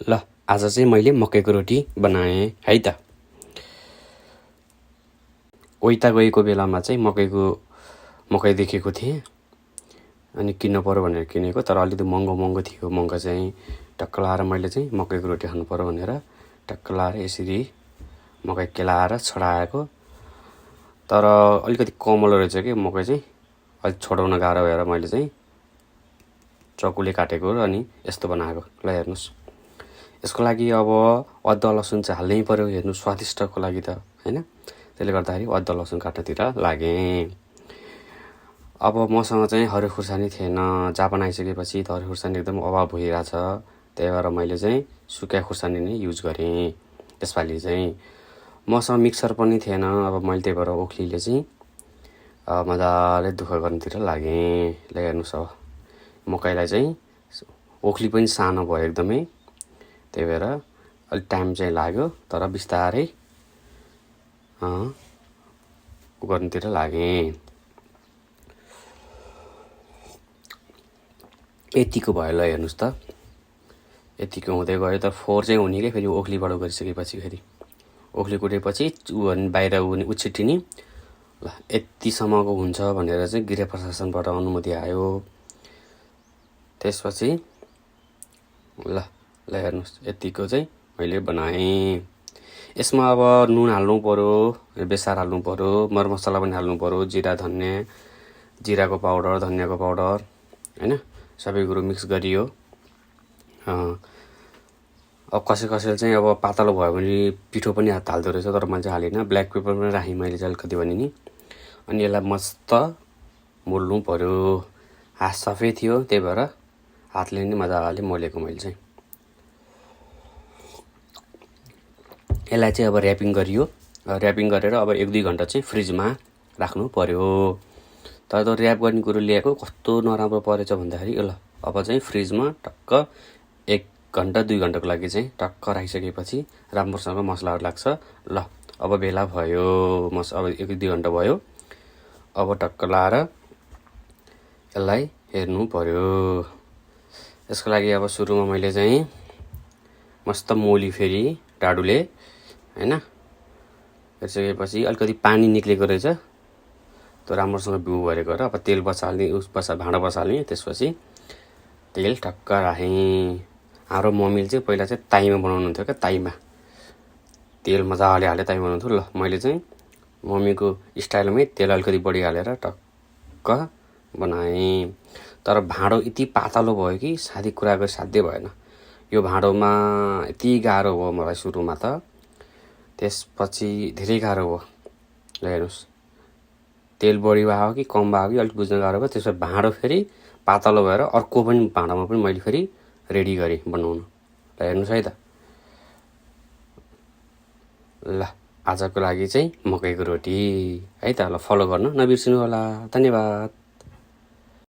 ल आज चाहिँ मैले मकैको रोटी बनाएँ है त। उता गएको बेलामा चाहिँ मकै देखेको थिएँ अनि किन्नु पर्यो भनेर किनेको, तर अलिकति महँगो थियो। महँगो चाहिँ टक्क लाएर मैले चाहिँ मकैको रोटी खानु पर्यो भनेर टक्क लाएर यसरी मकै केलाएर छडाएको। तर अलिकति कमलो रहेछ कि मकै चाहिँ, अलिक छोडाउन गाह्रो भएर मैले चाहिँ चकुले काटेको अनि यस्तो बनाएको। ल हेर्नुहोस्, यसको लागि अब अदुवा लसुन चाहिँ हाल्नै पर्यो, हेर्नु स्वादिष्टको लागि त हैन। त्यसले गर्दाखेरि अदुवा लसुन काट्नतिर लागेँ। अब मसँग चाहिँ हरियो खुर्सानी थिएन, जापान आइसकेपछि त हरियो खुर्सानी एकदम अभाव भइरहेछ। त्यही भएर मैले चाहिँ सुक्या खुर्सानी नै युज गरेँ त्यसपालि चाहिँ। मसँग मिक्सर पनि थिएन, अब मैले त्यही भएर ओखलीले चाहिँ मजाले दुःख गर्नुतिर लागेँ। ल हेर्नुहोस्, अब मकैलाई चाहिँ ओखली पनि सानो भयो एकदमै, त्यही भएर अलिक टाइम चाहिँ लाग्यो, तर बिस्तारै गर्नुतिर लागेँ। यतिको भयो। ल हेर्नुहोस् त, यतिको हुँदै गयो त फोहोर चाहिँ हुने क्या फेरि ओखलीबाट गरिसकेपछि। फेरि ओखली कुटेपछि बाहिर उछिटिने। ल यतिसम्मको हुन्छ भनेर चाहिँ गृह प्रशासनबाट अनुमति आयो। त्यसपछि ल हेर्नुहोस्, यतिको चाहिँ मैले बनाएँ। यसमा अब नुन हाल्नु पर्यो, बेसार हाल्नु पर्यो, मरमसला पनि हाल्नु पर्यो, जिरा धनियाँ, जिराको पाउडर, धनियाँको पाउडर हैन, सबै कुरो मिक्स गरियो। अब कसैले चाहिँ अब पातलो भयो भने पिठो पनि हाल्दो रहेछ, तर मैले चाहिँ हालिनँ। ब्ल्याक पेपर पनि राखेँ मैले चाहिँ अलिकति भने नि। अनि यसलाई मस्त मोल्नु पर्यो। हात सफै थियो, त्यही भएर हातले नै मजाले मोलेको मैले चाहिँ। यसलाई चाहिँ अब ऱ्यापिङ गरियो। ऱ्यापिङ गरेर अब 1-2 घन्टा चाहिँ फ्रिजमा राख्नु पर्यो। तर त्यो ऱ्याप गर्ने कुरो ल्याएको कस्तो नराम्रो परेछ भन्दाखेरि, ल अब चाहिँ फ्रिजमा टक्क 1 घन्टा 2 घन्टाको लागि चाहिँ टक्क राखिसकेपछि राम्रोसँग मसलाहरू लाग्छ। ल अब बेला भयो, अब 1-2 घन्टा भयो। अब टक्क लाएर यसलाई हेर्नु पर्यो। यसको लागि अब सुरुमा मैले चाहिँ मस्त मोली फेरि डाडुले हैन। हेरिसकेपछि अलिकति पानी निक्लेको रहेछ, त्यो राम्रोसँग बिउ गरेको र अब तेल बसाल्ने भाँडा बसाल्ने। त्यसपछि तेल टक्क राखेँ। हाम्रो मम्मीले चाहिँ पहिला चाहिँ ताईमा बनाउनुहुन्थ्यो क्या, ताईमा तेल मजाले हालेर ताईमा बनाउँथ्यो। ल मैले चाहिँ मम्मीको स्टाइलमै तेल अलिकति बढी हालेर टक्क बनाएँ। तर भाँडो यति पातलो भयो कि साथी कुरा गरी साध्यै भएन। यो भाँडोमा यति गाह्रो भयो मलाई सुरुमा त, त्यसपछि धेरै गाह्रो भयो। ल हेर्नुहोस्, तेल बढी भयो कि कम भयो कि अलिक बुझ्न गाह्रो भयो। त्यसपछि भाँडो फेरि पातलो भएर अर्को पनि भाँडामा पनि मैले फेरि रेडी गरेँ बनाउन। ल हेर्नुहोस् है त। ल आजको लागि चाहिँ मकैको रोटी है त। ल फलो गर्न नबिर्सिनु होला। धन्यवाद।